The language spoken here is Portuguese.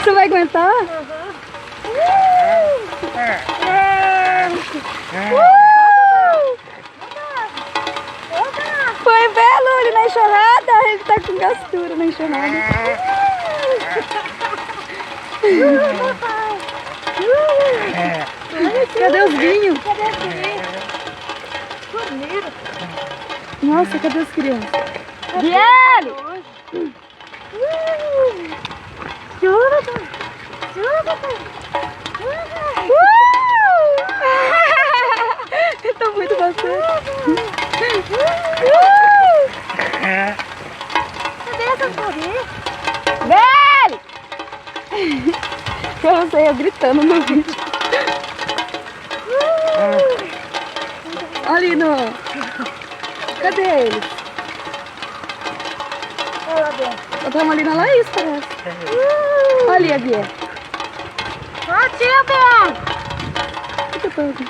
Você vai aguentar? Foi belo ele na enxurrada, ele tá com gastura na enxurrada. Cadê os vinhos? Cadê os vinhos? Nossa, cadê as crianças? Biele! Chuva, pai! Chuva, pai! Eu tô muito bastante. Cadê essas bolinhas? Biele! Eu não sei, eu gritando no vídeo. Ali no... Cadê eles? Olha lá dentro. Estamos ali na Laís, parece. Olha ali a Bia. Ó, tia, Bia! O que eu tô aqui?